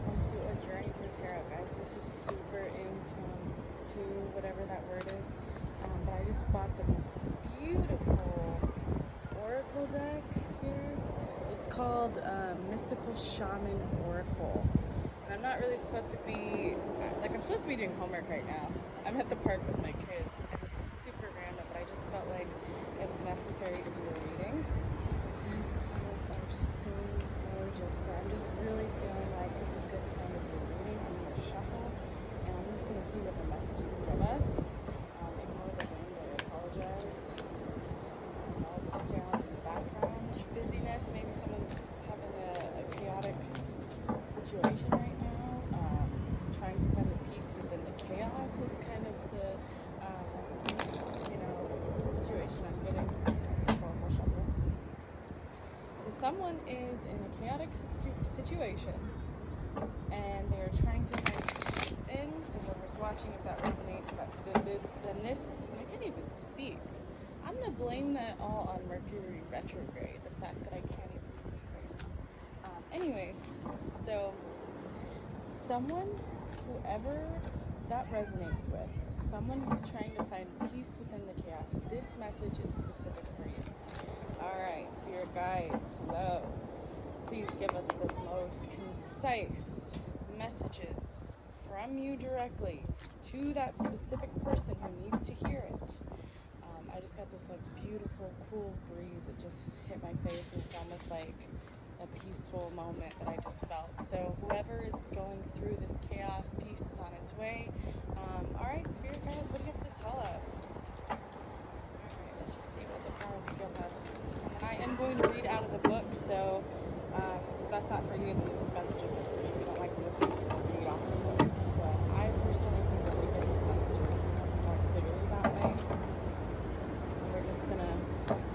welcome to a journey through tarot, guys. This is super impromptu, whatever that word is. But I just bought the most beautiful oracle deck here. It's called Mystical Shaman Oracle. And I'm not really supposed to be, I'm supposed to be doing homework right now. I'm at the park with my kids, and this is super random, but I just felt like it was necessary to do a reading. These cards are so gorgeous, so I'm just really feeling like it's a good time to do a reading. I'm going to shuffle, and I'm just going to see what the messages give us. Ignore the wind, I apologize. And all the sound in the background. Busyness, maybe someone's having a chaotic situation right now. Trying to find the peace within the chaos. It's kind of the, situation I'm getting. That's a horrible shuffle. So someone is in a chaotic situation, and they are trying to find peace within. So whoever's watching, if that resonates, then this, I can't even speak. I'm going to blame that all on Mercury retrograde, the fact that I can't even speak right now. Anyways, so someone, whoever that resonates with, someone who's trying to find peace within the chaos, this message is specific for you. Alright, spirit guides, hello. Please give us the most concise messages from you directly to that specific person who needs to hear it. I just got this beautiful, cool breeze that just hit my face, and it's almost like a peaceful moment that I just felt. So whoever is going through this chaos, peace is on its way. Alright, spirit guides, what do you have to tell us? Alright, let's just see what the cards give us. And I am going to read out of the book, so if that's not for you, then these messages are for you. If you don't like to listen, you can read off the books. But I personally think that we get these messages more clearly that way. And we're just going to take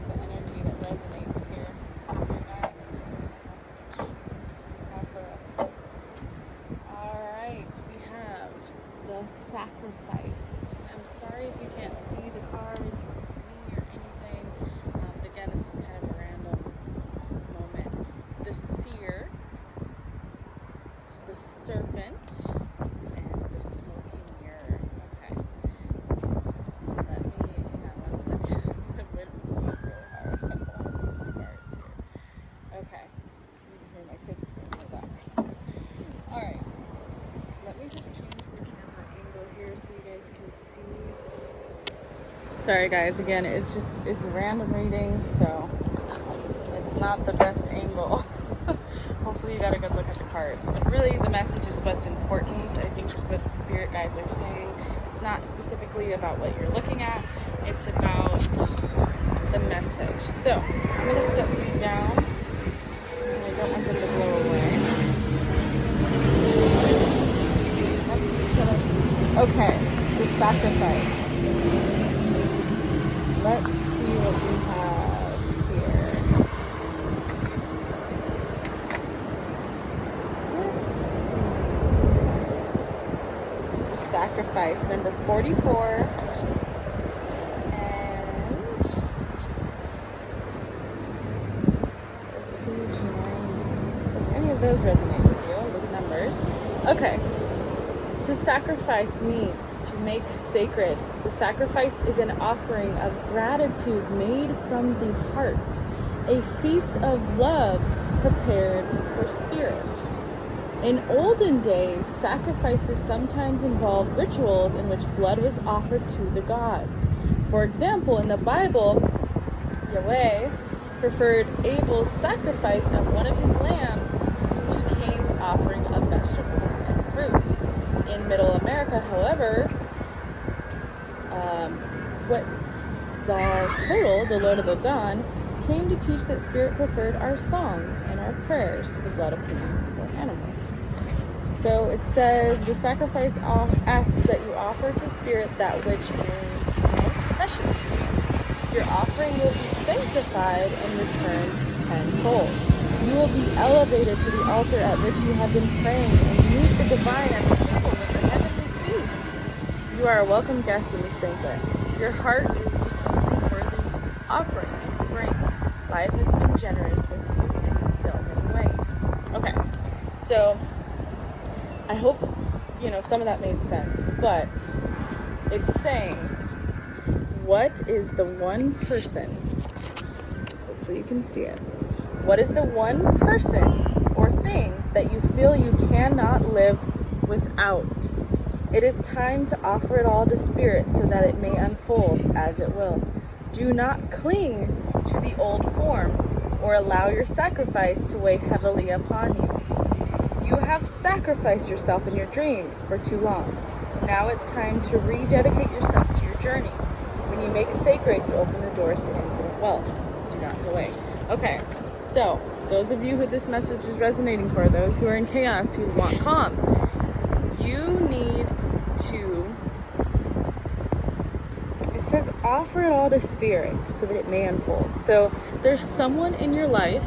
the energy that resonates here. Spirit guides, please give us a message you have for us. Alright, we have the sacrifice. I'm sorry if you can't see the cards or me or anything. Again, this is kind of a random moment. The seer, the serpent, and the smoking mirror. Okay. Let me, hang on one second. The wind was blowing really hard. I don't want to lose my cards here. Okay. You can hear my kids screaming in the background. Alright. Let me just change the camera angle here so you guys can see. Sorry guys, again, it's a random reading, so it's not the best angle. Hopefully you got a good look at the cards. But really the message is what's important. I think is what the spirit guides are saying. It's not specifically about what you're looking at. It's about the message. So I'm going to set these down. And I don't want them to blow away. Okay, the sacrifice. Let's see what we have here. Let's see. The sacrifice, number 44. And there's page 9. So if any of those resonate with you, those numbers. Okay. To sacrifice means to make sacred. The sacrifice is an offering of gratitude made from the heart, a feast of love prepared for spirit. In olden days, sacrifices sometimes involved rituals in which blood was offered to the gods. For example, in the Bible, Yahweh preferred Abel's sacrifice of one of his lambs to Cain's offering of vegetables and fruits. In Middle America, however, Quetzalcoatl, the Lord of the Dawn, came to teach that spirit preferred our songs and our prayers to the blood of humans or animals. So it says, the sacrifice asks that you offer to spirit that which is most precious to you. Your offering will be sanctified and returned tenfold. You will be elevated to the altar at which you have been praying and meet the divine at the table with the heavenly feast. You are a welcome guest in this banquet. Your heart is the only worthy offering you can bring. Life has been generous with you in so many ways. Okay. So I hope, some of that made sense, but it's saying, what is the one person, hopefully you can see it, what is the one person or thing that you feel you cannot live without? It is time to offer it all to Spirit so that it may unfold as it will. Do not cling to the old form or allow your sacrifice to weigh heavily upon you. You have sacrificed yourself in your dreams for too long. Now it's time to rededicate yourself to your journey. When you make sacred, you open the doors to infinite wealth. Do not delay. Okay, so those of you who this message is resonating for, those who are in chaos, who want calm, you need to, it says, offer it all to Spirit so that it may unfold. So there's someone in your life,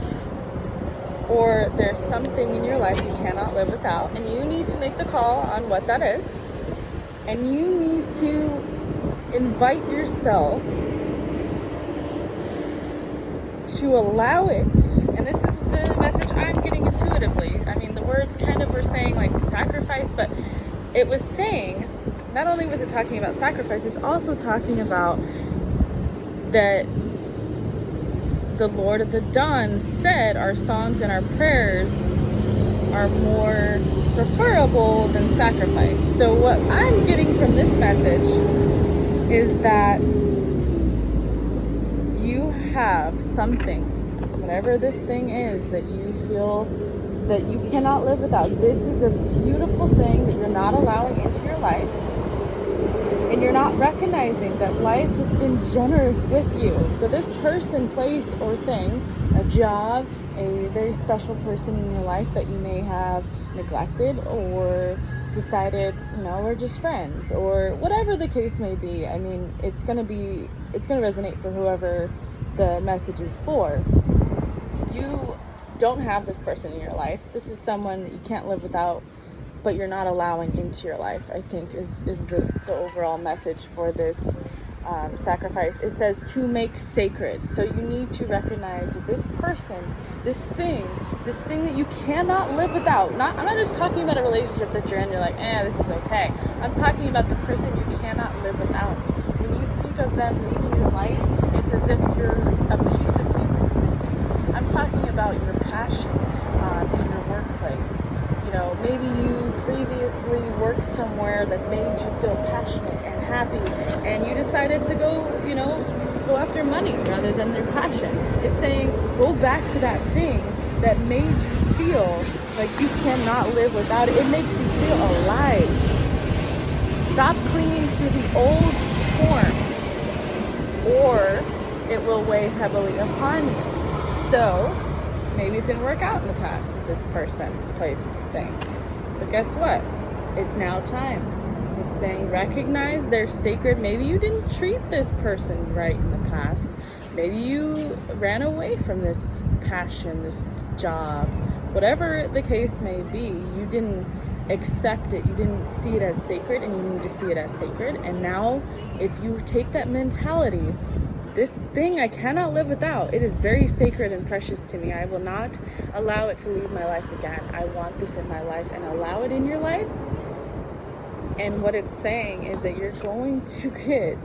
or there's something in your life you cannot live without, and you need to make the call on what that is, and you need to invite yourself to allow it. And this is the message I'm getting intuitively. I mean, the words kind of were saying like sacrifice, but it was saying, not only was it talking about sacrifice, it's also talking about that the Lord of the Dawn said our songs and our prayers are more preferable than sacrifice. So what I'm getting from this message is that you have something, whatever this thing is that you feel that you cannot live without. This is a beautiful thing that you're not allowing into your life. And you're not recognizing that life has been generous with you. So this person, place, or thing, a job, a very special person in your life that you may have neglected or decided, we're just friends, or whatever the case may be. I mean, it's gonna resonate for whoever the message is for. You don't have this person in your life. This is someone that you can't live without, but you're not allowing into your life, I think is the overall message for this sacrifice. It says to make sacred. So you need to recognize that this person, this thing that you cannot live without. I'm not just talking about a relationship that you're in, you're like, this is okay. I'm talking about the person you cannot live without. When you think of them leaving your life, it's as if a piece of you is missing. I'm talking about your passion in your workplace. Maybe you previously worked somewhere that made you feel passionate and happy, and you decided to go after money rather than their passion. It's saying, go back to that thing that made you feel like you cannot live without it. It makes you feel alive. Stop clinging to the old form, or it will weigh heavily upon you. So, maybe it didn't work out in the past with this person, place, thing. But guess what? It's now time. It's saying recognize they're sacred. Maybe you didn't treat this person right in the past. Maybe you ran away from this passion, this job. Whatever the case may be, you didn't accept it. You didn't see it as sacred, and you need to see it as sacred. And now, if you take that mentality, this thing I cannot live without. It is very sacred and precious to me. I will not allow it to leave my life again. I want this in my life, and allow it in your life. And what it's saying is that you're going to get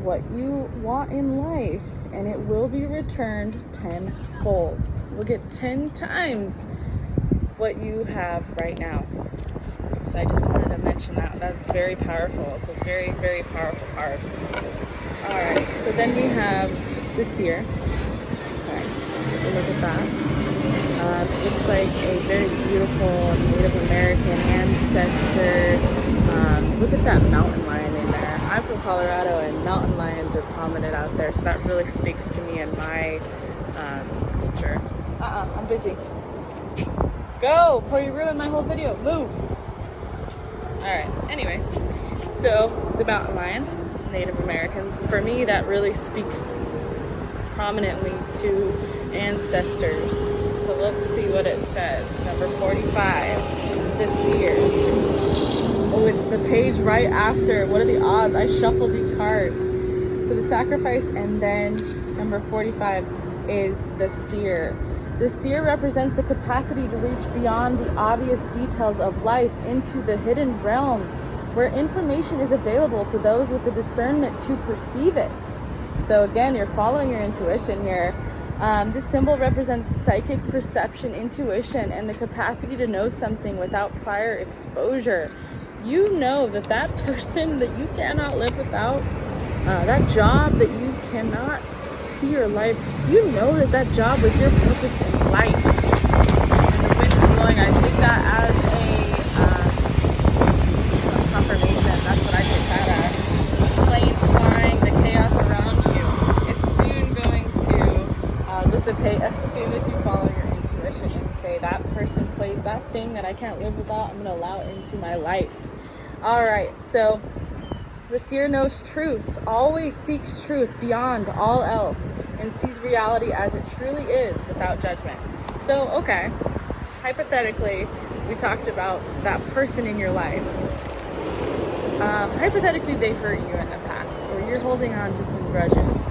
what you want in life, and it will be returned tenfold. You'll get 10 times what you have right now. So I just wanted to mention that. That's very powerful. It's a very, very powerful card. Alright, so then we have the seer. Okay, so take a look at that. Looks like a very beautiful Native American ancestor. Look at that mountain lion in there. I'm from Colorado, and mountain lions are prominent out there, so that really speaks to me and my culture. I'm busy. Go, before you ruin my whole video. Move. Alright, anyways. So, the mountain lion, Native Americans, for me that really speaks prominently to ancestors. So let's see what it says. Number 45, the seer. Oh, it's the page right after. What are the odds? I shuffled these cards. So the sacrifice, and then number 45 is the seer. The seer represents the capacity to reach beyond the obvious details of life into the hidden realms where information is available to those with the discernment to perceive it. So again, you're following your intuition here. This symbol represents psychic perception, intuition, and the capacity to know something without prior exposure. You know that person that you cannot live without, that job that you cannot see your life, you know that job was your purpose in life. And the wind is blowing. I take that as a confirmation. That's what I take that as. Planes flying, the chaos around you. It's soon going to dissipate as soon as you follow your intuition and say, that person, place, that thing that I can't live without, I'm going to allow it into my life. All right, so the seer knows truth, always seeks truth beyond all else, and sees reality as it truly is without judgment. So, okay, hypothetically, we talked about that person in your life. Hypothetically, they hurt you in the past, or you're holding on to some grudges,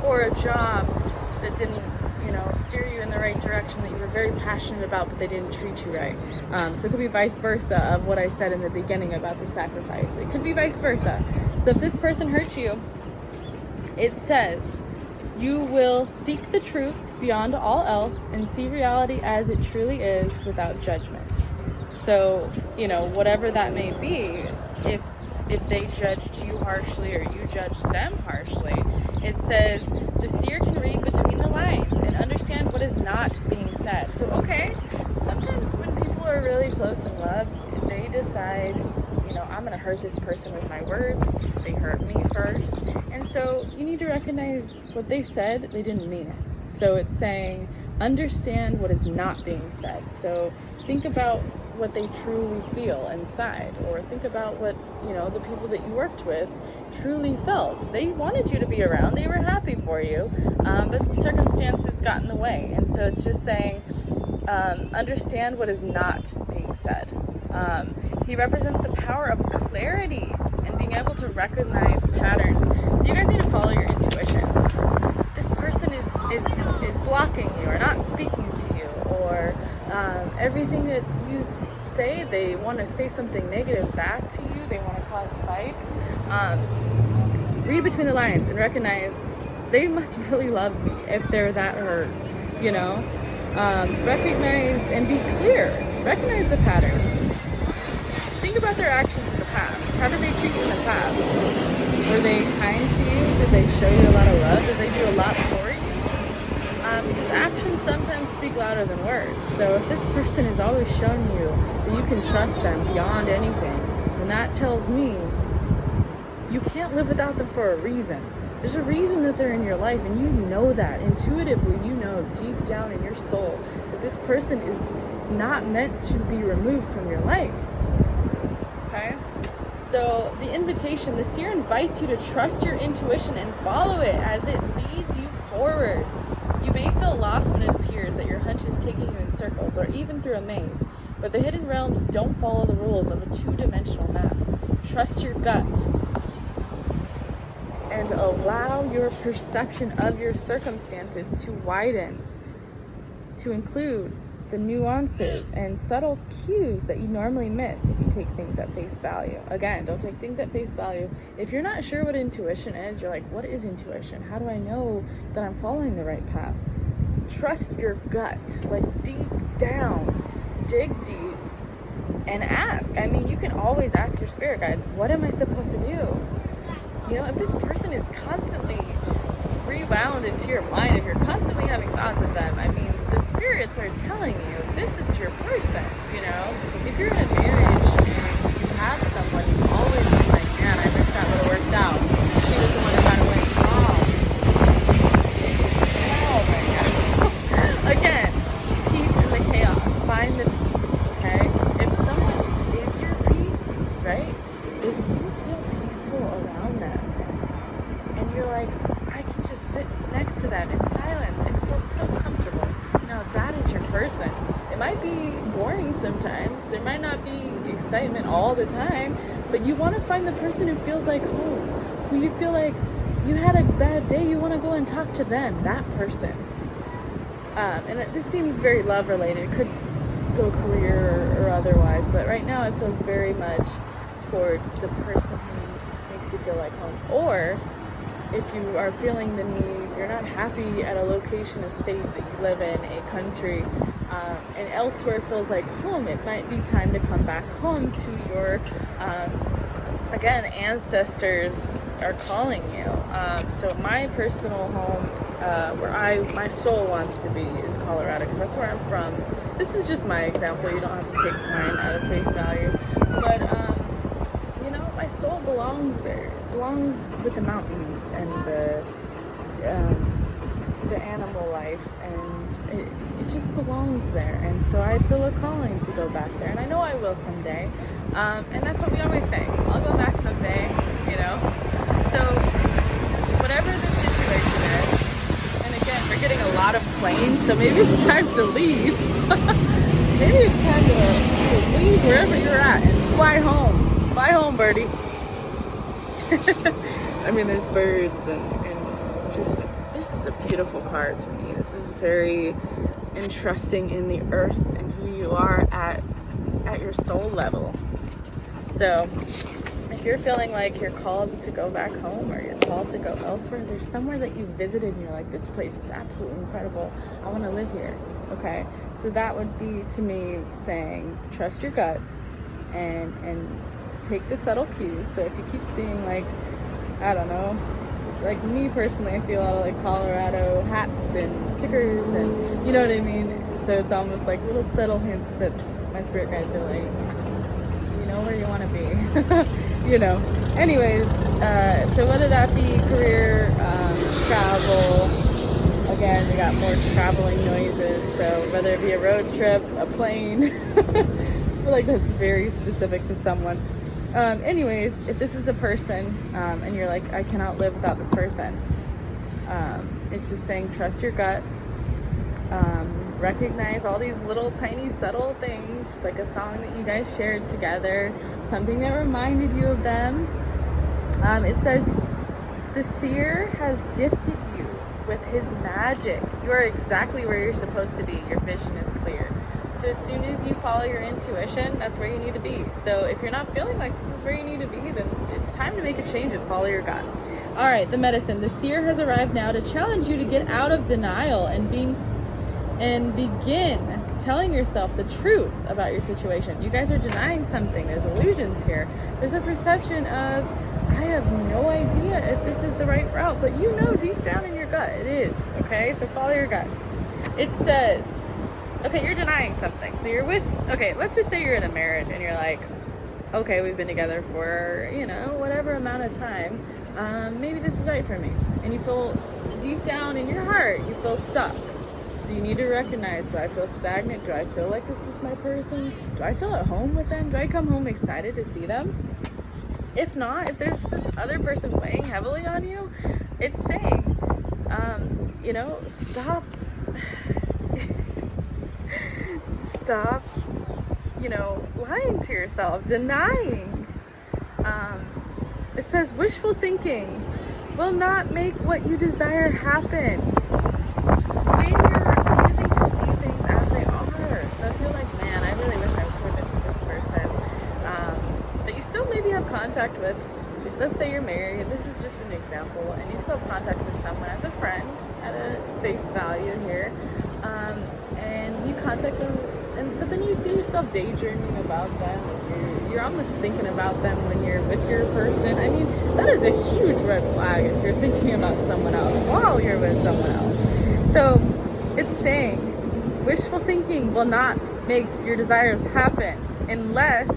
or a job that didn't, steer you in the right direction that you were very passionate about, but they didn't treat you right. So it could be vice versa of what I said in the beginning about the sacrifice. It could be vice versa. So if this person hurts you, it says, you will seek the truth beyond all else and see reality as it truly is without judgment. So, whatever that may be, if they judged you harshly or you judged them harshly, it says the seer can read between the lines and understand what is not being said. So, okay, sometimes when people are really close in love, they decide, I'm going to hurt this person with my words. They hurt me first. And so you need to recognize what they said, they didn't mean it. So it's saying, understand what is not being said. So think about what they truly feel inside, or think about what the people that you worked with truly felt. They wanted you to be around, they were happy for you, but circumstances got in the way. And so it's just saying, understand what is not being said. He represents the power of clarity and being able to recognize patterns. So you guys need to follow your intuition. This person is blocking you or not speaking to you, or everything that you say, they want to say something negative back to you, they want to cause fights. Read between the lines and recognize they must really love me if they're that hurt, recognize and be clear. Recognize the patterns. Think about their actions in the past. How did they treat you in the past? Were they kind to you? Did they show you a lot of love? Did they do a lot for you? Because actions sometimes speak louder than words. So if this person has always shown you that you can trust them beyond anything, then that tells me you can't live without them for a reason. There's a reason that they're in your life, and you know that. Intuitively, you know deep down in your soul that this person is not meant to be removed from your life. Okay? So the invitation, the seer invites you to trust your intuition and follow it as it leads you forward. You may feel lost when it appears that your hunch is taking you in circles or even through a maze, but the hidden realms don't follow the rules of a two-dimensional map. Trust your gut and allow your perception of your circumstances to widen, to include the nuances and subtle cues that you normally miss if you take things at face value. Again, don't take things at face value. If you're not sure what intuition is, you're like, what is intuition? How do I know that I'm following the right path? Trust your gut, like deep down, dig deep and ask. I mean, you can always ask your spirit guides, what am I supposed to do? If this person is constantly rewound into your mind, if you're constantly having thoughts of them, I mean, the spirits are telling you this is your person. If you're in a marriage and you have someone, you've always been like, man, I wish that would have worked out. She was the one that got away. Oh my God. Again, peace in the chaos. Find the peace, okay? If someone is your peace, right? If you feel peaceful around them and you're like, I can just sit next to them in silence and feel so comfortable. Now that is your person. It might be boring sometimes. There might not be excitement all the time, but you want to find the person who feels like home, who you feel like you had a bad day, you want to go and talk to them, that person. This seems very love related. It could go career or otherwise, but right now it feels very much towards the person who makes you feel like home. Or if you are feeling the need, you're not happy at a location, a state that you live in, a country, and elsewhere feels like home, it might be time to come back home to your, again, ancestors are calling you. So my personal home, where my soul wants to be, is Colorado, because that's where I'm from. This is just my example. You don't have to take mine out of face value. But, my soul belongs there. It belongs with the mountains and the animal life, and it just belongs there. And so I feel a calling to go back there, and I know I will someday. And that's what we always say. I'll go back someday, So whatever the situation is, and again, we're getting a lot of planes, so maybe it's time to leave. Maybe it's time to leave wherever you're at and fly home. Fly home, birdie. I mean, there's birds and just, this is a beautiful card to me. This is very entrusting in the earth and who you are at your soul level. So if you're feeling like you're called to go back home or you're called to go elsewhere, there's somewhere that you visited and you're like, this place is absolutely incredible. I want to live here. Okay. So that would be, to me, saying, trust your gut and take the subtle cues. So if you keep seeing, like, I don't know, like me personally, I see a lot of like Colorado hats and stickers and you know what I mean? So it's almost like little subtle hints that my spirit guides are like, you know where you want to be. Anyways, so whether that be career, travel, again, we got more traveling noises, so whether it be a road trip, a plane, I feel like that's very specific to someone. Anyways, if this is a person, and you're like, I cannot live without this person, it's just saying, trust your gut, recognize all these little tiny subtle things, like a song that you guys shared together, something that reminded you of them. It says, the seer has gifted you with his magic. You are exactly where you're supposed to be. Your vision is clear. So as soon as you follow your intuition, that's where you need to be. So if you're not feeling like this is where you need to be, then it's time to make a change and follow your gut. All right, the medicine. The seer has arrived now to challenge you to get out of denial and begin telling yourself the truth about your situation. You guys are denying something. There's illusions here. There's a perception of, I have no idea if this is the right route, but you know deep down in your gut it is, okay? So follow your gut. It says, okay, you're denying something. So let's just say you're in a marriage and you're like, okay, we've been together for, whatever amount of time. Maybe this is right for me. And you feel deep down in your heart, you feel stuck. So you need to recognize, do I feel stagnant? Do I feel like this is my person? Do I feel at home with them? Do I come home excited to see them? If not, if there's this other person weighing heavily on you, it's saying, stop, lying to yourself, denying. It says wishful thinking will not make what you desire happen. When you're refusing to see things as they are. So if you're like, man, I really wish I would have been with this person, that you still maybe have contact with. Let's say you're married, this is just an example, and you still have contact with someone as a friend at a face value here, and you contact them, but then you see yourself daydreaming about them. You're almost thinking about them when you're with your person. I mean, that is a huge red flag if you're thinking about someone else while you're with someone else. So it's saying wishful thinking will not make your desires happen unless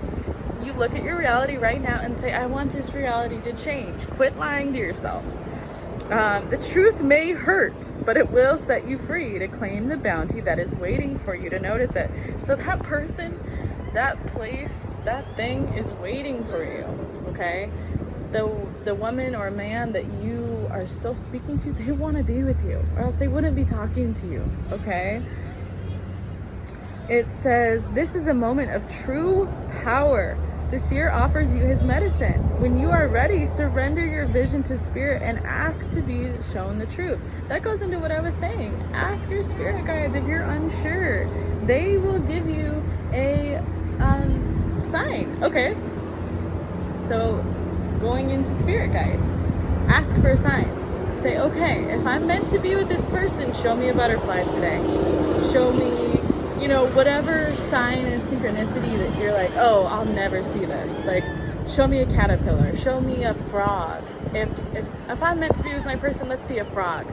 you look at your reality right now and say, I want this reality to change. Quit lying to yourself. The truth may hurt, but it will set you free to claim the bounty that is waiting for you to notice it. So that person, that place, that thing is waiting for you, okay? The woman or man that you are still speaking to, they want to be with you, or else they wouldn't be talking to you, okay? It says, this is a moment of true power. The seer offers you his medicine. When you are ready, surrender your vision to spirit and ask to be shown the truth. That goes into what I was saying. Ask your spirit guides if you're unsure. They will give you a sign. Okay. So going into spirit guides, ask for a sign. Say, okay, if I'm meant to be with this person, show me a butterfly today. Show me, whatever sign and synchronicity that you're like, oh, I'll never see this. Like, show me a caterpillar. Show me a frog. If I'm meant to be with my person, let's see a frog.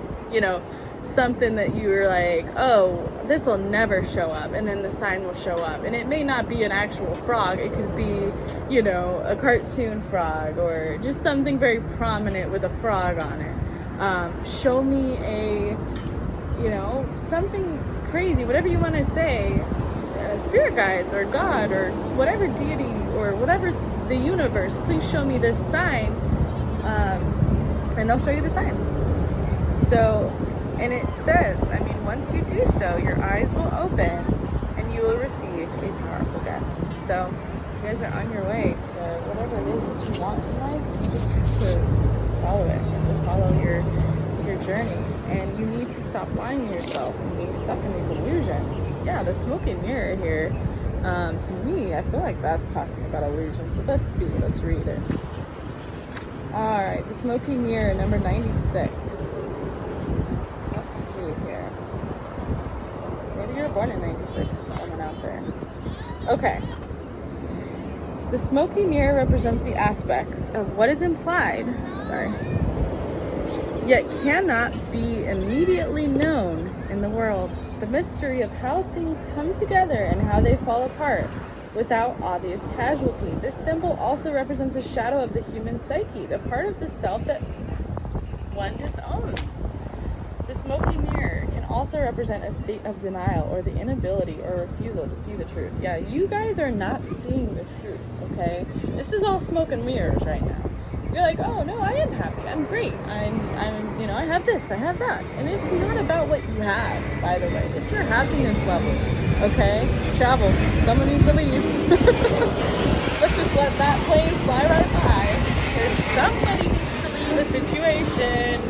Something that you were like, oh, this will never show up, and then the sign will show up. And it may not be an actual frog. It could be, a cartoon frog, or just something very prominent with a frog on it. Show me something crazy, whatever you want to say, spirit guides or God or whatever deity or whatever the universe, please show me this sign, and they'll show you the sign. So, and it says, once you do so, your eyes will open and you will receive a powerful gift. So you guys are on your way to whatever it is that you want in life. You just have to follow it. You have to follow your journey, and you need to stop lying to yourself and being stuck in these illusions. Yeah, the smoking mirror here, to me, I feel like that's talking about illusions, but let's read it. Alright, the smoking mirror, number 96. Let's see here. Maybe you were born in 96, someone out there. Okay. The smoking mirror represents the aspects of what is implied, yet cannot be immediately known in the world. The mystery of how things come together and how they fall apart without obvious casualty. This symbol also represents a shadow of the human psyche, the part of the self that one disowns. The smoky mirror can also represent a state of denial or the inability or refusal to see the truth. Yeah, you guys are not seeing the truth, okay? This is all smoke and mirrors right now. You're like, oh no, I am happy, I'm great, I have this, I have that. And it's not about what you have, by the way. It's your happiness level, okay? Travel, someone needs to leave. Let's just let that plane fly right by, because somebody needs to leave a situation.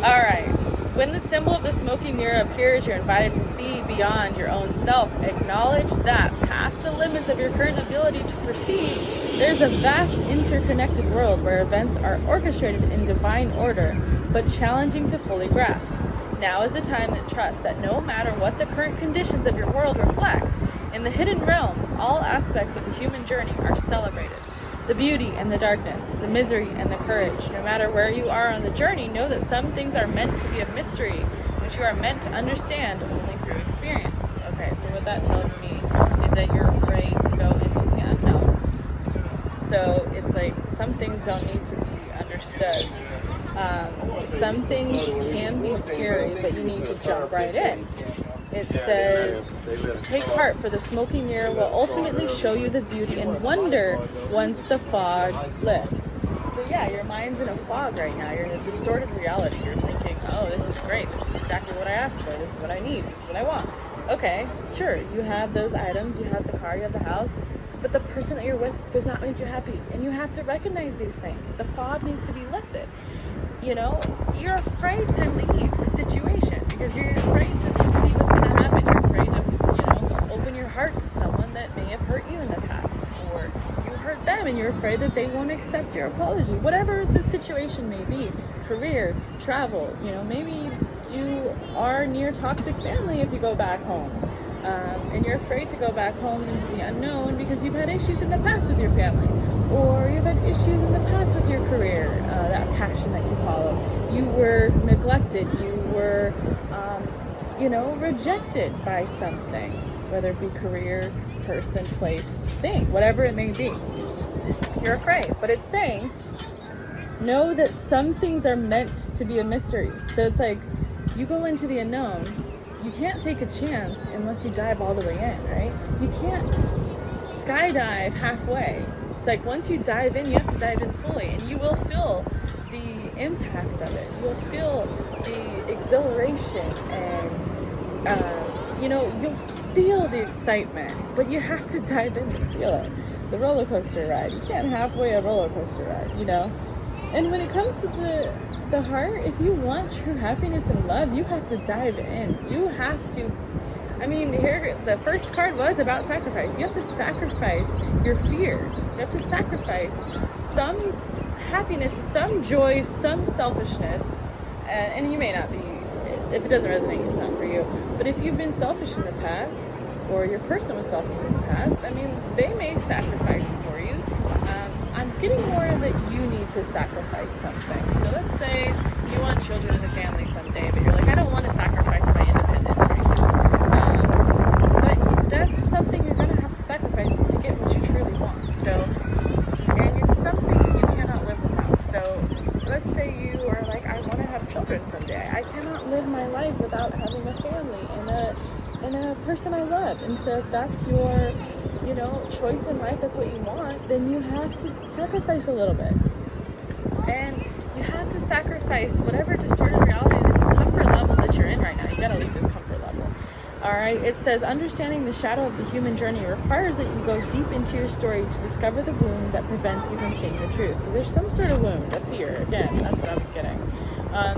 Alright, when the symbol of the smoky mirror appears, you're invited to see beyond your own self. Acknowledge that past the limits of your current ability to perceive, there's a vast interconnected world where events are orchestrated in divine order, but challenging to fully grasp. Now is the time to trust that no matter what the current conditions of your world reflect, in the hidden realms, all aspects of the human journey are celebrated. The beauty and the darkness, the misery and the courage. No matter where you are on the journey, know that some things are meant to be a mystery, which you are meant to understand only through experience. Okay, so what that tells me is that you're afraid to go into the unknown. So it's like some things don't need to be understood. Some things can be scary, but you need to jump right in. It says, take heart, for the smoky mirror will ultimately show you the beauty and wonder once the fog lifts. So yeah, your mind's in a fog right now. You're in a distorted reality. You're thinking, oh, this is great. This is exactly what I asked for. This is what I need. This is what I want. Okay, sure, you have those items. You have the car, you have the house. But the person that you're with does not make you happy. And you have to recognize these things. The fog needs to be lifted. You're afraid to leave the situation because you're afraid to see what's going to happen. You're afraid to, open your heart to someone that may have hurt you in the past, or you hurt them and you're afraid that they won't accept your apology. Whatever the situation may be, career, travel, maybe you are near toxic family if you go back home. And you're afraid to go back home into the unknown because you've had issues in the past with your family, or you've had issues in the past with your career, that passion that you follow. You were neglected, you were, rejected by something, whether it be career, person, place, thing, whatever it may be. You're afraid, but it's saying, know that some things are meant to be a mystery. So it's like, you go into the unknown, you can't take a chance unless you dive all the way in, right? You can't skydive halfway. It's like once you dive in, you have to dive in fully, and you will feel the impact of it. You'll feel the exhilaration, and you'll feel the excitement, but you have to dive in to feel it. The roller coaster ride. You can't halfway a roller coaster ride, you know? And when it comes to the heart, if you want true happiness and love, you have to dive in. You have to, I mean, here, the first card was about sacrifice. You have to sacrifice your fear. You have to sacrifice some happiness, some joy, some selfishness. And you may not be, if it doesn't resonate, it's not for you. But if you've been selfish in the past, or your person was selfish in the past, I mean, they may sacrifice for you. I'm getting more that you need to sacrifice something. So let's say you want children in a family someday, but you're like, I don't want to sacrifice my independence right now. But that's something you're going to have to sacrifice to get what you truly want. So, and it's something you cannot live without. So let's say you are like, I want to have children someday. I cannot live my life without having a family and a person I love. And so if that's your, you know, choice in life, that's what you want, then you have to sacrifice a little bit. And you have to sacrifice whatever distorted reality, the comfort level that you're in right now. You gotta leave this comfort level. Alright, it says, understanding the shadow of the human journey requires that you go deep into your story to discover the wound that prevents you from seeing the truth. So there's some sort of wound, a fear. Again, that's what I was getting.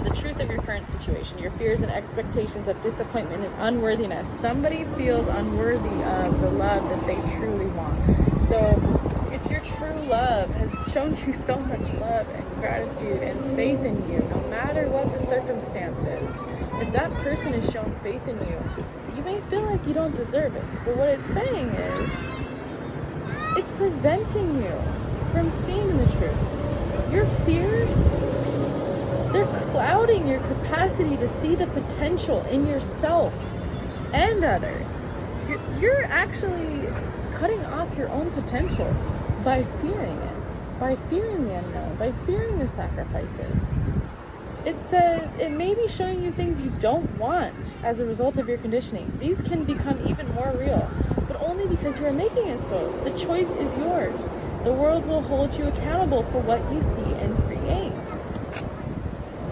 The truth of your current situation, your fears and expectations of disappointment and unworthiness. Somebody feels unworthy of the love that they truly want. So if your true love has shown you so much love and gratitude and faith in you, no matter what the circumstances, if that person has shown faith in you, you may feel like you don't deserve it. But what it's saying is, it's preventing you from seeing the truth. Your fears, they're clouding your capacity to see the potential in yourself and others. You're actually cutting off your own potential by fearing it, by fearing the unknown, by fearing the sacrifices. It says it may be showing you things you don't want as a result of your conditioning. These can become even more real, but only because you are making it so. The choice is yours. The world will hold you accountable for what you see and create.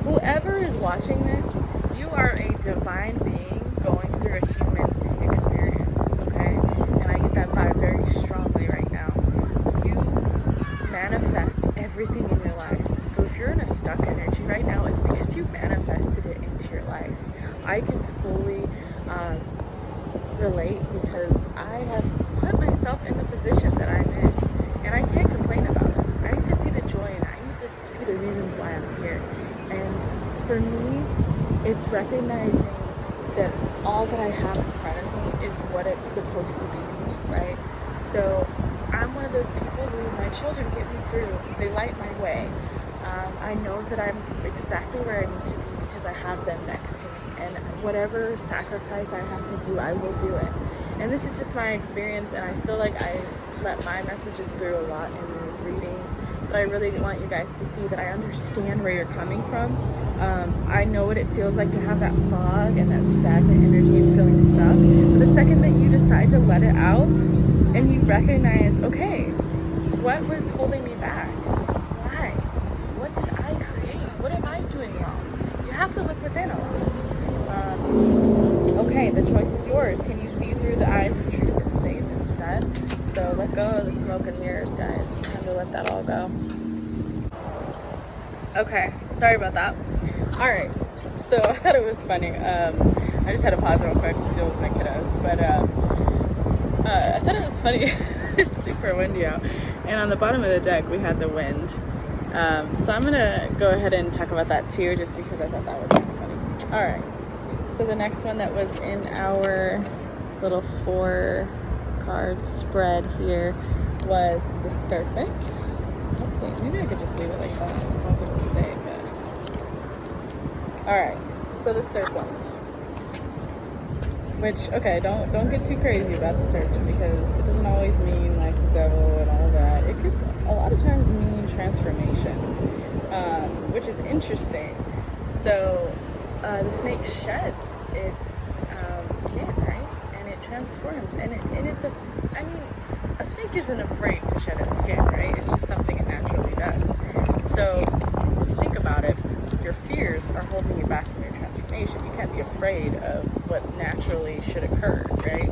Whoever is watching this, you are a divine being going through a human experience, okay? And I get that vibe very strongly right now. You manifest everything in your life. So if you're in a stuck energy right now, it's because you manifested it into your life. I can fully relate because I have put myself in the position that I'm in, and I can't complain about it. I need to see the joy in it. I need to see the reasons why I'm here. And for me, it's recognizing that all that I have in front of me is what it's supposed to be, right? So I'm one of those people who my children get me through. They light my way. I know that I'm exactly where I need to be because I have them next to me. And whatever sacrifice I have to do, I will do it. And this is just my experience, and I feel like I let my messages through a lot in these readings. But I really want you guys to see that I understand where you're coming from. I know what it feels like to have that fog and that stagnant energy and feeling stuck. But the second that you decide to let it out and you recognize, okay, what was holding me back? Why? What did I create? What am I doing wrong? You have to look within a lot. Okay, the choice is yours. Can you see through the eyes of truth and faith instead? So let go of the smoke and mirrors, guys. It's time to let that all go. Okay, sorry about that. Alright, so I thought it was funny. I just had to pause real quick to deal with my kiddos. But I thought it was funny. It's super windy out. And on the bottom of the deck, we had the wind. So I'm going to go ahead and talk about that too, just because I thought that was kind of funny. Alright, so the next one that was in our little 4-card spread here was the serpent. Okay, maybe I could just leave it like that. I don't know if it'll stay, but... Alright, so the serpent. Which, okay, don't get too crazy about the serpent because it doesn't always mean like the devil and all that. It could a lot of times mean transformation, which is interesting. So the snake sheds its skin, right? And it transforms. And it's a snake isn't afraid to shed its skin, right? It's just something it naturally does. So think about it. Your fears are holding you back from your transformation. You can't be afraid of what naturally should occur, right?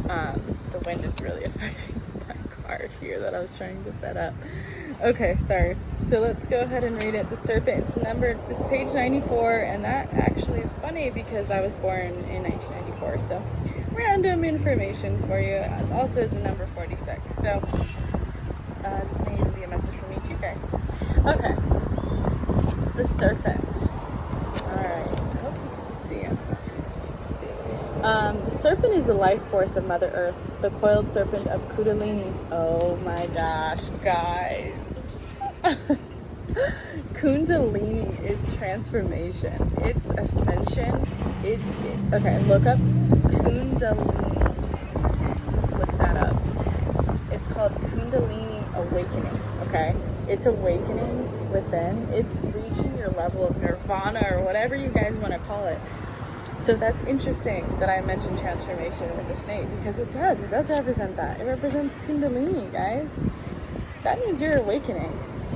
The wind is really affecting my card here that I was trying to set up. Okay, sorry. So let's go ahead and read it. The serpent, it's page 94, and that actually is funny because I was born in 1994, so random information for you. Also, it's the number 46, so this may even be a message for me too, guys. Okay, the serpent. Alright, I hope you can see it. The serpent is the life force of Mother Earth, the coiled serpent of Kundalini. Oh my gosh, guys. Kundalini is transformation. It's ascension. Okay, look up Kundalini. Look that up. It's called Kundalini awakening, okay? It's awakening within. It's reaching your level of nirvana or whatever you guys want to call it. So that's interesting that I mentioned transformation with the snake because it does represent that. It represents Kundalini, guys. That means you're awakening.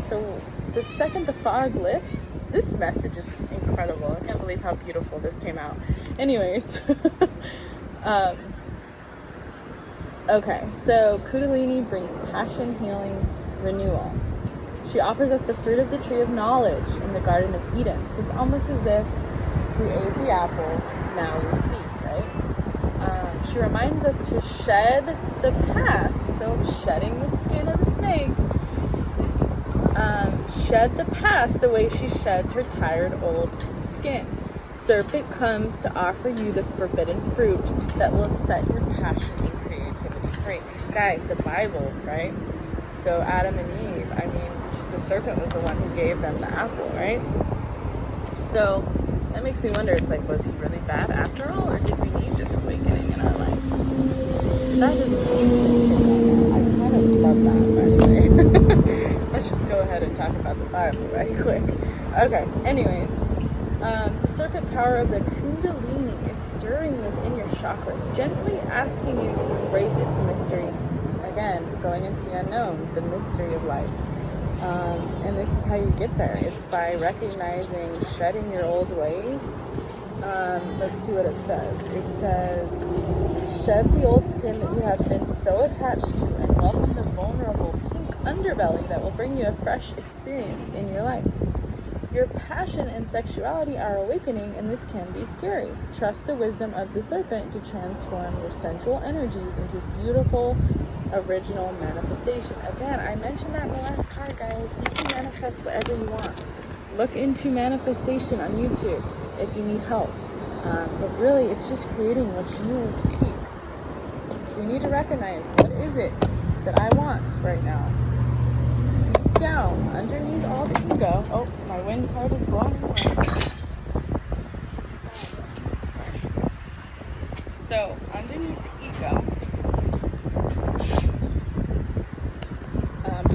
So the second the fog lifts, this message is incredible. I can't believe how beautiful this came out. Anyways, okay, so Kundalini brings passion, healing, renewal. She offers us the fruit of the tree of knowledge in the Garden of Eden. So it's almost as if we ate the apple, now we see, right? She reminds us to shed the past, so shedding the skin of the snake. Shed the past the way she sheds her tired old skin. Serpent comes to offer you the forbidden fruit that will set your passion and creativity free. Guys, the Bible, right? So Adam and Eve, I mean, the serpent was the one who gave them the apple, right? So that makes me wonder, it's like, was he really bad after all, or did we need this awakening in our life? So that is an interesting take on that. I kind of love that, by the way. Let's just go ahead and talk about the Bible right quick. Okay, anyways, the serpent power of the Kundalini is stirring within your chakras, gently asking you to embrace its mystery. Again, going into the unknown, the mystery of life. And this is how you get there. It's by recognizing, shedding your old ways. Let's see what it says. It says, shed the old skin that you have been so attached to and welcome the vulnerable pink underbelly that will bring you a fresh experience in your life. Your passion and sexuality are awakening, and this can be scary. Trust the wisdom of the serpent to transform your sensual energies into beautiful, original manifestation. Again, I mentioned that in the last card, guys. You can manifest whatever you want. Look into manifestation on YouTube if you need help. But really, it's just creating what you seek. So you need to recognize, what is it that I want right now? Deep down, underneath all the ego. Oh, my wind card is blowing away. Sorry. So, underneath the ego,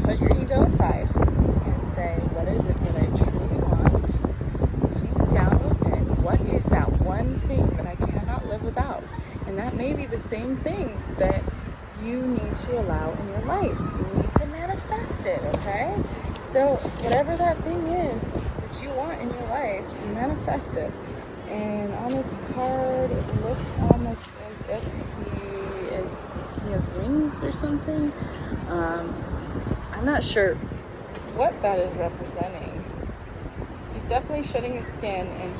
put your ego aside and say, what is it that I truly want? Deep down within, what is that one thing that I cannot live without? And that may be the same thing that you need to allow in your life. You need to manifest it, okay? So whatever that thing is that you want in your life, you manifest it. And on this card, it looks almost as if he has wings or something. I'm not sure what that is representing. He's definitely shedding his skin, and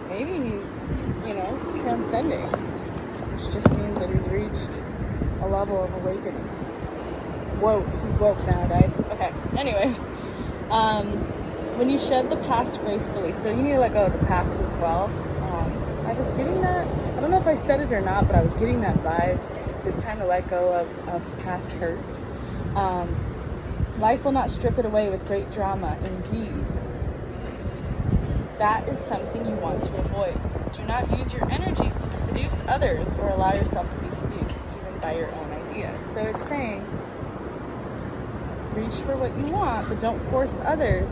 maybe he's transcending, which just means that he's reached a level of awakening. Woke. He's woke now, guys. Okay. Anyways, when you shed the past gracefully, so you need to let go of the past as well. I was getting that. I don't know if I said it or not, but I was getting that vibe. It's time to let go of past hurt. Life will not strip it away with great drama. Indeed, that is something you want to avoid. Do not use your energies to seduce others or allow yourself to be seduced even by your own ideas. So it's saying, reach for what you want, but don't force others.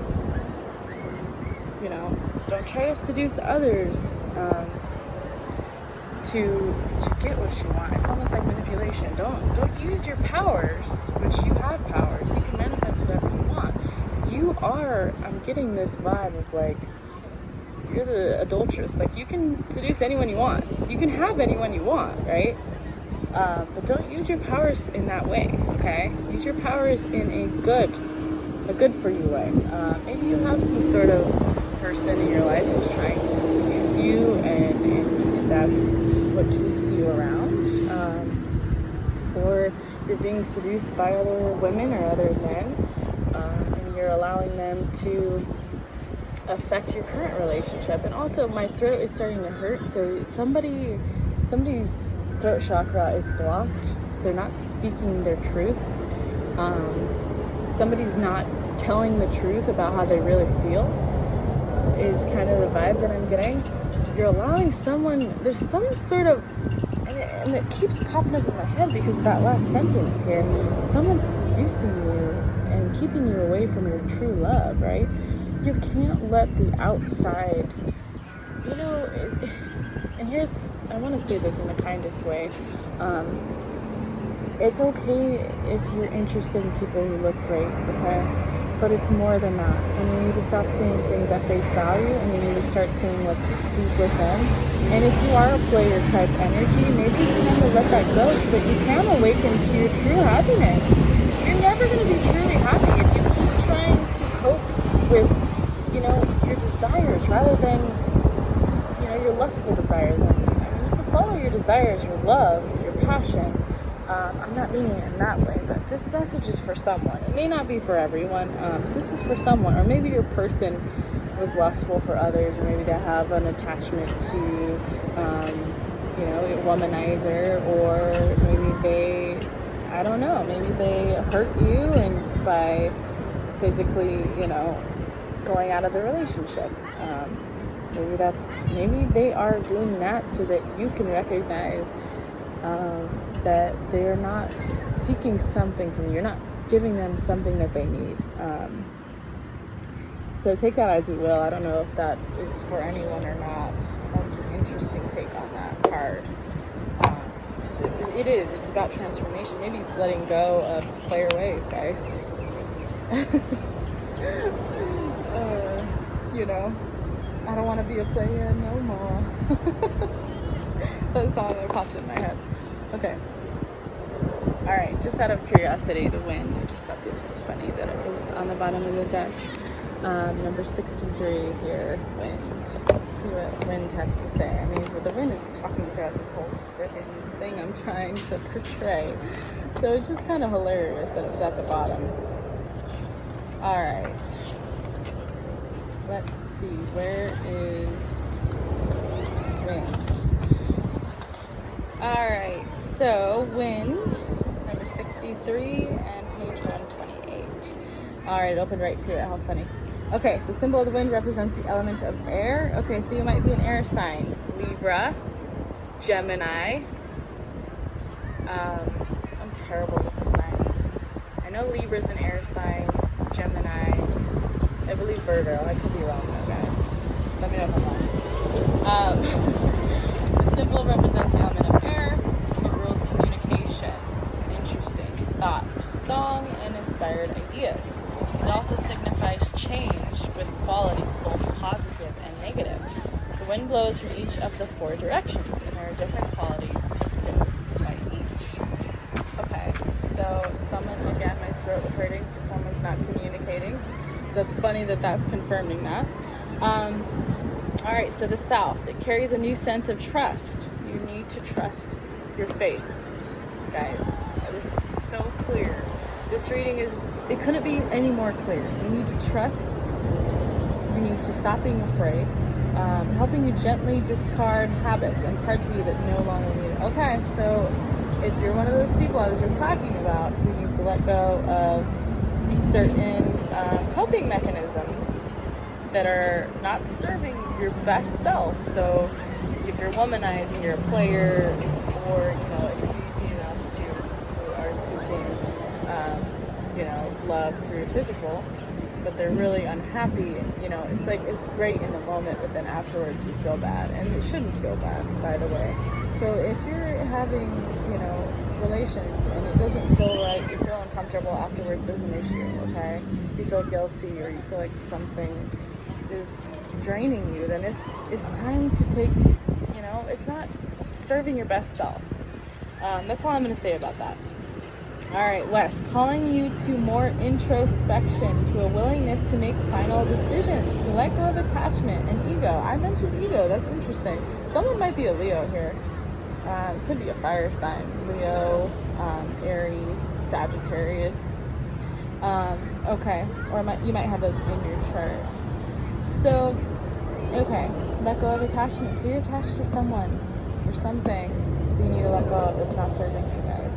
Don't try to seduce others to get what you want. It's almost like manipulation. Don't use your powers, which you have powers. You can manifest whatever you want. You are, I'm getting this vibe of like, you're the adulteress. Like, you can seduce anyone you want. You can have anyone you want, right? But don't use your powers in that way, okay? Use your powers in a good for you way. Maybe you have some sort of person in your life who's trying to seduce you, and that's what keeps you around. Or you're being seduced by other women or other men, and you're allowing them to affect your current relationship. And also, my throat is starting to hurt, so somebody's throat chakra is blocked. They're not speaking their truth. Somebody's not telling the truth about how they really feel, is kind of the vibe that I'm getting. You're allowing someone, there's some sort of, and it keeps popping up in my head because of that last sentence here, someone's seducing you and keeping you away from your true love, right? You can't let the outside, and I want to say this in the kindest way. It's okay if you're interested in people who look great, okay? But it's more than that. And you need to stop seeing things at face value, and you need to start seeing what's deep within. And if you are a player type energy, maybe it's time to let that go so that you can awaken to your true happiness. You're never going to be truly happy if you keep trying to cope with, your desires rather than, your lustful desires. I mean, you can follow your desires, your love, your passion. I'm not meaning it in that way, but this message is for someone. It may not be for everyone. This is for someone. Or maybe your person was lustful for others, or maybe they have an attachment to, a womanizer, or maybe I don't know, maybe they hurt you and by physically, going out of the relationship. Maybe they are doing that so that you can recognize that they're not seeking something from you. You're not giving them something that they need. So take that as you will. I don't know if that is for anyone or not. That's an interesting take on that card. It is. It's about transformation. Maybe it's letting go of player ways, guys. I don't want to be a player no more. That song that popped in my head. Okay. Alright, just out of curiosity, the wind. I just thought this was funny that it was on the bottom of the deck. Number 63 here, wind. Let's see what wind has to say. I mean, the wind is talking throughout this whole freaking thing I'm trying to portray. So it's just kind of hilarious that it was at the bottom. Alright. Let's see, where is wind? Alright, so wind, number 63 and page 128. Alright, opened right to it, how funny. Okay, the symbol of the wind represents the element of air. Okay, so you might be an air sign. Libra, Gemini. I'm terrible with the signs. I know Libra's an air sign, Gemini. I believe Virgo. I could be wrong though, guys. Let me know if I'm wrong. The symbol represents the element of air. It rules communication, interesting, thought, song, and inspired ideas. It also signifies change with qualities both positive and negative. The wind blows from each of the 4 directions, and there are different qualities bestowed by each. Okay, so someone, again, my throat was hurting, so someone's not communicating. So that's funny that that's confirming that. Alright, so the South, it carries a new sense of trust. You need to trust your faith, guys. This is so clear. This reading it couldn't be any more clear. You need to trust. You need to stop being afraid. Helping you gently discard habits and parts of you that no longer need it. Okay, so if you're one of those people I was just talking about who needs to let go of certain coping mechanisms that are not serving your best self. So if you're womanizing, you're a player, or it could be females too who are seeking love through physical, but they're really unhappy. It's like it's great in the moment, but then afterwards you feel bad, and it shouldn't feel bad, by the way. So if you're having relations and it doesn't feel right, you feel uncomfortable afterwards, there's an issue. Okay, you feel guilty or you feel like something is draining you, then it's time to take, it's not serving your best self. That's all I'm going to say about that. All right, Wes, calling you to more introspection, to a willingness to make final decisions, to let go of attachment and ego. I mentioned ego. That's interesting. Someone might be a Leo here. Could be a fire sign. Leo, Aries, Sagittarius. Okay. Or you might have those in your chart. So, okay. Let go of attachment. So you're attached to someone or something that you need to let go of that's not serving you guys.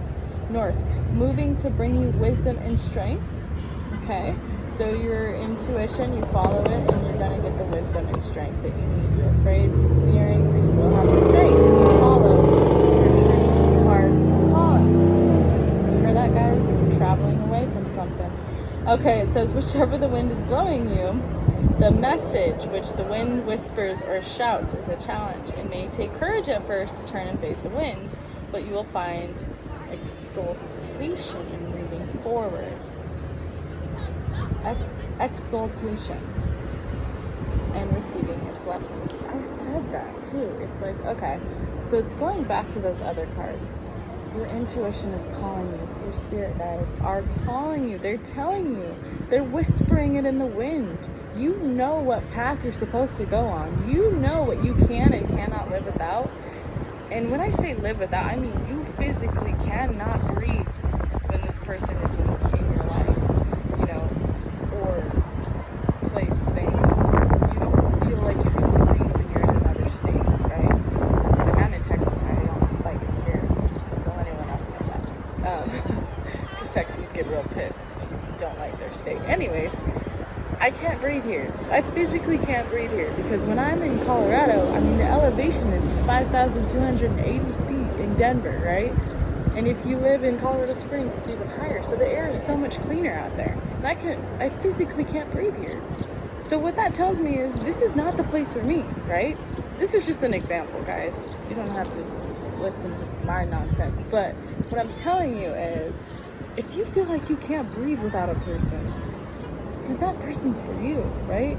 North, moving to bring you wisdom and strength. Okay, so your intuition, you follow it, and you're going to get the wisdom and strength that you need. You're afraid, fearing, but you will have the strength. You follow your true heart's calling. You heard that, guys? You're traveling away from something. Okay, it says, whichever the wind is blowing you, the message which the wind whispers or shouts is a challenge. It may take courage at first to turn and face the wind, but you will find exaltation in moving forward. Exaltation and receiving its lessons. I said that too. It's like, okay, so it's going back to those other cards. Your intuition is calling you. Your spirit guides are calling you. They're telling you. They're whispering it in the wind. You know what path you're supposed to go on. You know what you can and cannot live without. And when I say live without, I mean you physically cannot breathe when this person is in your life, you know, or place, thing. You don't feel like you can breathe when you're in another state, right? Like, I'm in Texas, I don't like it here. Don't let anyone else know that. Because Texans get real pissed if you don't like their state. Anyways, I can't breathe here. I physically can't breathe here because when I'm in Colorado, I mean, the elevation is 5,280 feet in Denver, right? And if you live in Colorado Springs, it's even higher. So the air is so much cleaner out there. And I physically can't breathe here. So what that tells me is this is not the place for me, right? This is just an example, guys. You don't have to listen to my nonsense. But what I'm telling you is if you feel like you can't breathe without a person, that person's for you, right?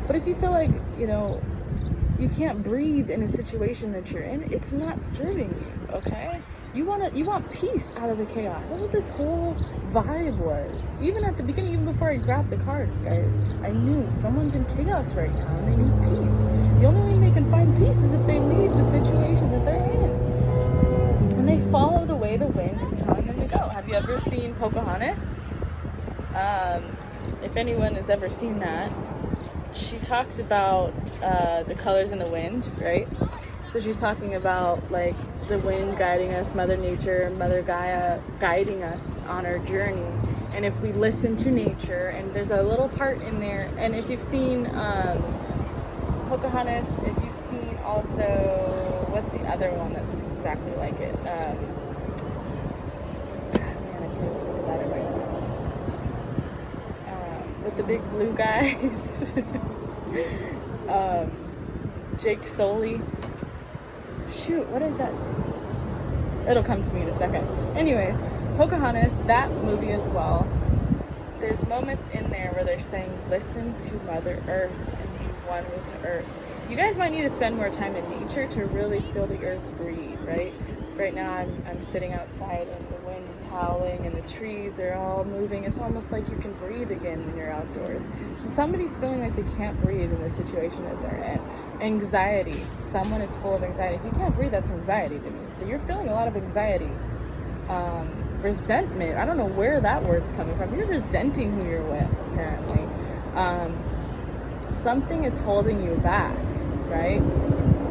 But if you feel like, you know, you can't breathe in a situation that you're in, it's not serving you, okay? You want peace out of the chaos. That's what this whole vibe was. Even at the beginning, even before I grabbed the cards, guys, I knew someone's in chaos right now and they need peace. The only way they can find peace is if they leave the situation that they're in. And they follow the way the wind is telling them to go. Have you ever seen Pocahontas? If anyone has ever seen that, she talks about the colors in the wind, right? So she's talking about like the wind guiding us, Mother Nature, Mother Gaia guiding us on our journey. And if we listen to nature, and there's a little part in there, and if you've seen Pocahontas, if you've seen also, what's the other one that's exactly like it? Man, I can't even think about it right now. With the big blue guys. Jake Sully. Shoot, what is that? It'll come to me in a second. Anyways, Pocahontas, that movie as well. There's moments in there where they're saying, listen to Mother Earth and be one with the earth. You guys might need to spend more time in nature to really feel the earth breathe, right? Right now I'm sitting outside and the wind is howling and the trees are all moving. It's almost like you can breathe again when you're outdoors. So somebody's feeling like they can't breathe in the situation that they're in. Anxiety. Someone is full of anxiety. If you can't breathe, that's anxiety to me. So you're feeling a lot of anxiety. Resentment. I don't know where that word's coming from. You're resenting who you're with, apparently. Something is holding you back, right?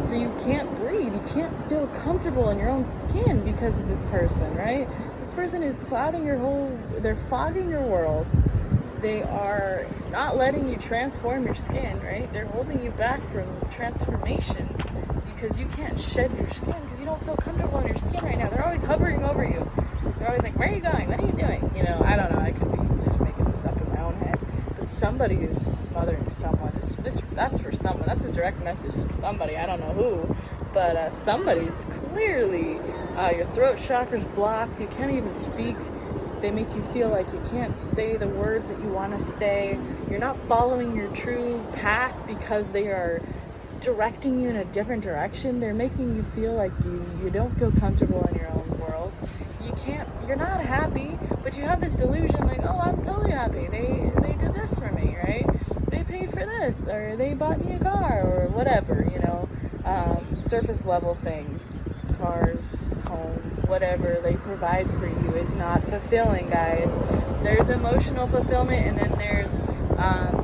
So you can't breathe. You can't feel comfortable in your own skin because of this person, right? This person is clouding your whole, they're fogging your world. They are not letting you transform your skin, right? They're holding you back from transformation because you can't shed your skin because you don't feel comfortable in your skin right now. They're always hovering over you. They're always like, where are you going? What are you doing? You know, I don't know. I could be just making this up in my own head. But somebody is smothering someone. That's for someone. That's a direct message to somebody. I don't know who. But somebody's clearly, your throat chakra's blocked. You can't even speak. They make you feel like you can't say the words that you want to say. You're not following your true path because they are directing you in a different direction. They're making you feel like you don't feel comfortable in your own world. You're not happy, but you have this delusion like, oh, I'm totally happy. They did this for me, right? They paid for this, or they bought me a car, or whatever, surface level things, cars, home, whatever they provide for you is not fulfilling, guys. There's emotional fulfillment, and then there's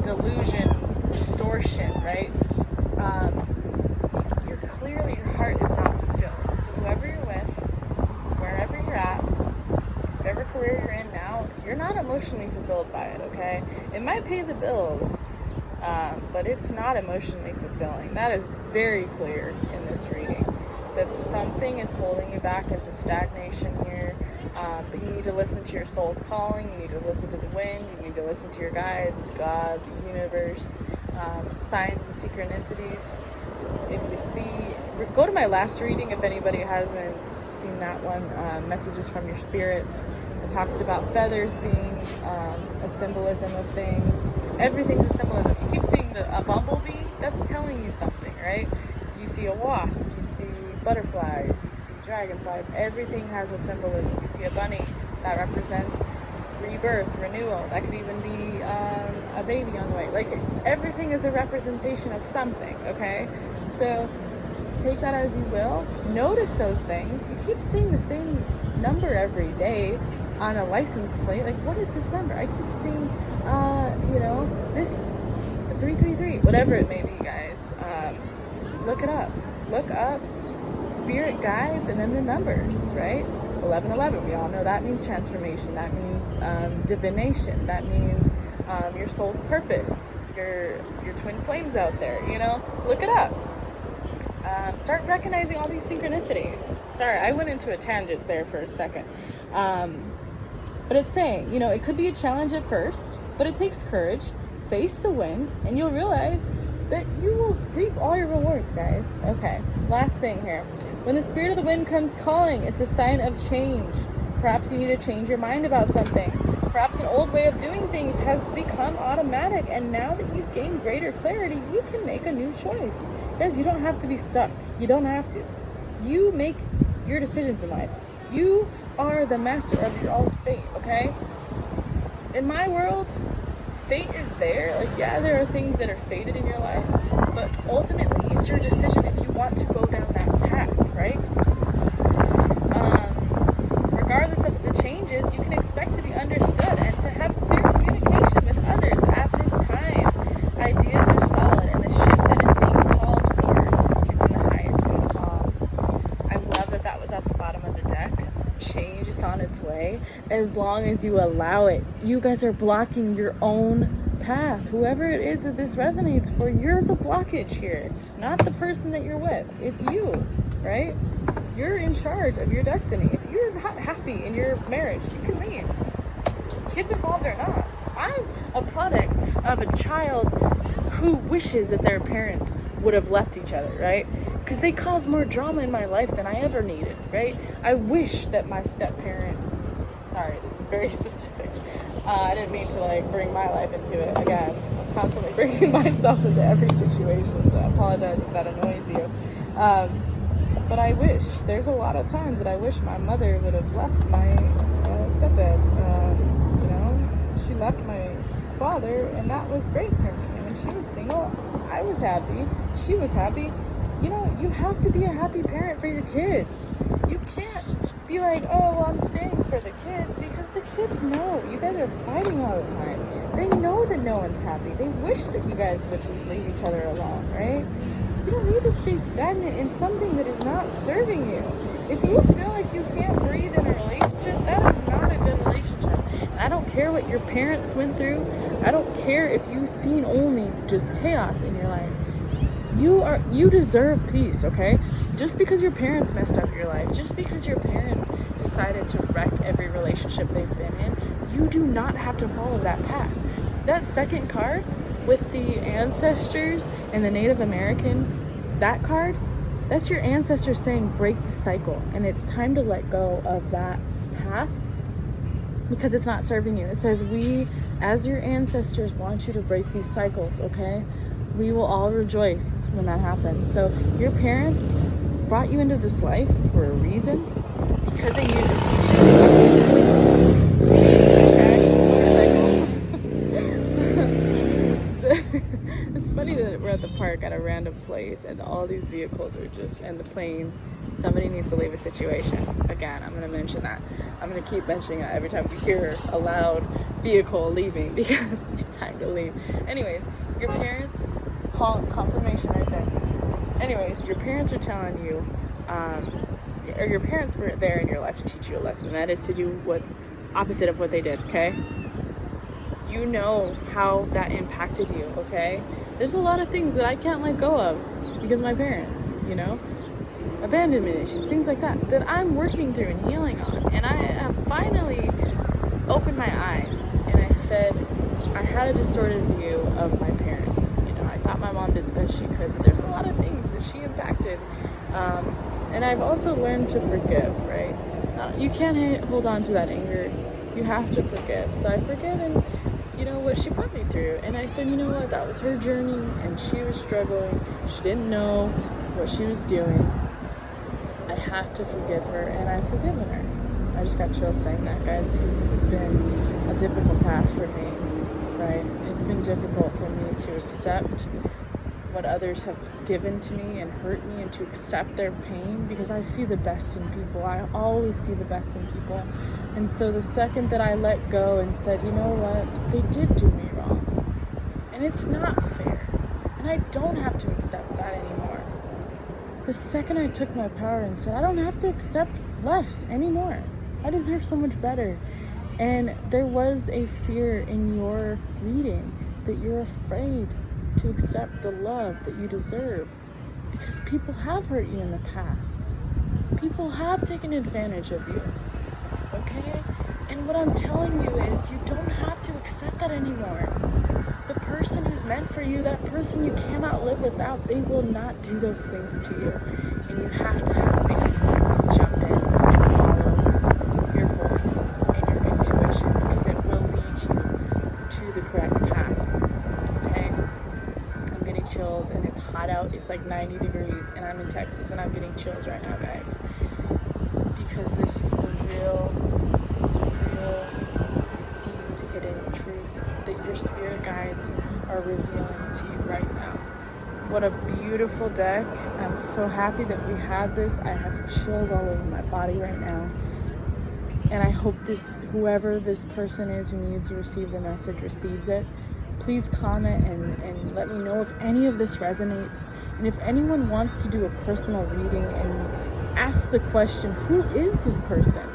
delusion, distortion, right? Your heart is not fulfilled. So whoever you're with, wherever you're at, whatever career you're in now, you're not emotionally fulfilled by it, okay? It might pay the bills, but it's not emotionally fulfilling. That is very clear in this reading, that something is holding you back. There's a stagnation here, but you need to listen to your soul's calling. You need to listen to the wind. You need to listen to your guides, God, the universe, signs and synchronicities. If you see, go to my last reading if anybody hasn't seen that one, Messages from Your Spirits. It talks about feathers being a symbolism of things. Everything's a symbolism. You keep seeing a bumblebee, that's telling you something, right? You see a wasp, you see butterflies, you see dragonflies. Everything has a symbolism. You see a bunny, that represents rebirth, renewal. That could even be a baby on the way. Like, everything is a representation of something, okay? So take that as you will. Notice those things. You keep seeing the same number every day on a license plate. Like, what is this number? I keep seeing, this 333, whatever it may be, guys. Look it up. Look up spirit guides and then the numbers, right? 1111, we all know that means transformation. That means divination. That means your soul's purpose, your twin flames out there, Look it up. Start recognizing all these synchronicities. Sorry, I went into a tangent there for a second. But it's saying, it could be a challenge at first, but it takes courage. Face the wind, and you'll realize that you will reap all your rewards, guys. Okay, last thing here. When the spirit of the wind comes calling, it's a sign of change. Perhaps you need to change your mind about something. Perhaps an old way of doing things has become automatic, and now that you've gained greater clarity, you can make a new choice. Guys, you don't have to be stuck. You don't have to. You make your decisions in life. You are the master of your own fate, okay? In my world, fate is there. Like, yeah, there are things that are fated in your life, but ultimately it's your decision if you want to go down that path, right? Regardless of the changes, you can expect to be understood and to have clear communication with others at this time. Ideas are solid, and the shift that is being called for is in the highest good calm. I love that was at the bottom of the deck. Change is on its way as long as you allow it. You guys are blocking your own path. Whoever it is that this resonates for, you're the blockage here, not the person that you're with. It's you, right? You're in charge of your destiny. If you're not happy in your marriage, you can leave. Kids involved or not. I'm a product of a child who wishes that their parents would have left each other, right? Because they caused more drama in my life than I ever needed, right? I wish that my step-parent, sorry, this is very specific. I didn't mean to bring my life into it. Again, I'm constantly bringing myself into every situation, so I apologize if that annoys you. But I wish, there's a lot of times that I wish my mother would have left my stepdad. She left my father, and that was great for me. And when she was single, I was happy. She was happy. You have to be a happy parent for your kids. You can't be like, oh, well, I'm staying for the kids, because the kids know. You guys are fighting all the time. They know that no one's happy. They wish that you guys would just leave each other alone, right? You don't need to stay stagnant in something that is not serving you. If you feel like you can't breathe in a relationship, that is not a good relationship. And I don't care what your parents went through. I don't care if you've seen only just chaos in your life. You deserve peace, okay? Just because your parents messed up your life, just because your parents decided to wreck every relationship they've been in, you do not have to follow that path. That second card with the ancestors and the Native American, that card, that's your ancestors saying break the cycle, and it's time to let go of that path because it's not serving you. It says we, as your ancestors, want you to break these cycles, okay? we will all rejoice when that happens. So your parents brought you into this life for a reason, because they needed to teach you a lesson. Okay, it's funny that we're at the park at a random place and all these vehicles are just, and the planes. Somebody needs to leave a situation. Again, I'm going to mention that. I'm going to keep mentioning it every time we hear a loud vehicle leaving, because it's time to leave. Anyways, your parents, confirmation right there. Anyways, your parents are telling you, or your parents were there in your life to teach you a lesson, and that is to do what opposite of what they did, okay? You know how that impacted you, okay? There's a lot of things that I can't let go of because of my parents, you know? Abandonment issues, things like that I'm working through and healing on. And I have finally opened my eyes, and I said, I had a distorted view of my parents. You know, I thought my mom did the best she could, but there's a lot of things that she impacted. And I've also learned to forgive, right? You can't hold on to that anger. You have to forgive. So I forgive, and you know what she put me through. And I said, you know what, that was her journey, and she was struggling. She didn't know what she was doing. I have to forgive her, and I've forgiven her. I just got chills saying that, guys, because this has been a difficult path for me, right? It's been difficult for me to accept what others have given to me and hurt me, and to accept their pain, because I see the best in people. I always see the best in people. And so the second that I let go and said, you know what, they did do me wrong, and it's not fair, and I don't have to accept that anymore. The second I took my power and said, I don't have to accept less anymore. I deserve so much better. And there was a fear in your reading that you're afraid to accept the love that you deserve, because people have hurt you in the past. People have taken advantage of you, okay? And what I'm telling you is, you don't have to accept that anymore. The person who's meant for you, that person you cannot live without, they will not do those things to you. And you have to have faith and jump in and follow your voice and your intuition, because it will lead you to the correct path, okay? I'm getting chills, and it's hot out. It's like 90 degrees, and I'm in Texas, and I'm getting chills right now, guys. Because this is the real deep hidden truth that your spirit guides are revealing to you right now. What a beautiful deck. I'm so happy that we had this. I have chills all over my body right now. And I hope whoever this person is who needs to receive the message receives it. Please comment and let me know if any of this resonates. And if anyone wants to do a personal reading and ask the question, who is this person?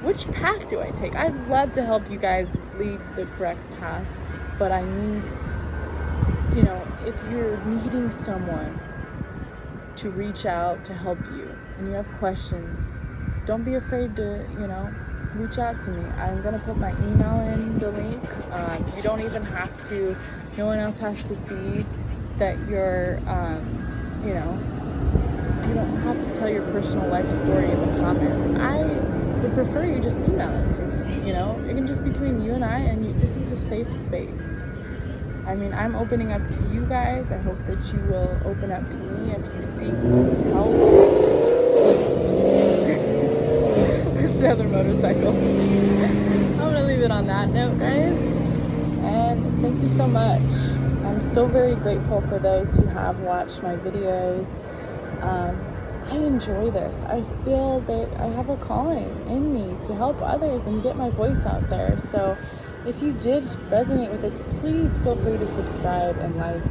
Which path do I take? I'd love to help you guys lead the correct path, but I need, you know, if you're needing someone to reach out to help you and you have questions, don't be afraid to, you know, reach out to me. I'm going to put my email in the link. You don't even have to, no one else has to see that you're, you know, you don't have to tell your personal life story in the comments. I would prefer you just email it to me, you know? It can just be between you and I, and this is a safe space. I mean, I'm opening up to you guys. I hope that you will open up to me if you seek help. There's another motorcycle. I'm going to leave it on that note, guys. And thank you so much. I'm so very grateful for those who have watched my videos. I enjoy this. I feel that I have a calling in me to help others and get my voice out there. So if you did resonate with this, please feel free to subscribe and like,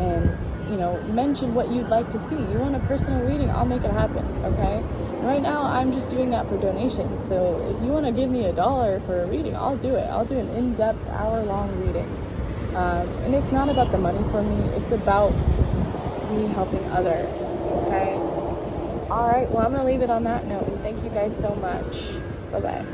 and, you know, mention what you'd like to see. You want a personal reading, I'll make it happen, okay? Right now, I'm just doing that for donations. So if you want to give me $1 for a reading, I'll do it. I'll do an in-depth, hour-long reading. And it's not about the money for me. It's about me helping others, okay? All right, well, I'm going to leave it on that note, and thank you guys so much. Bye-bye.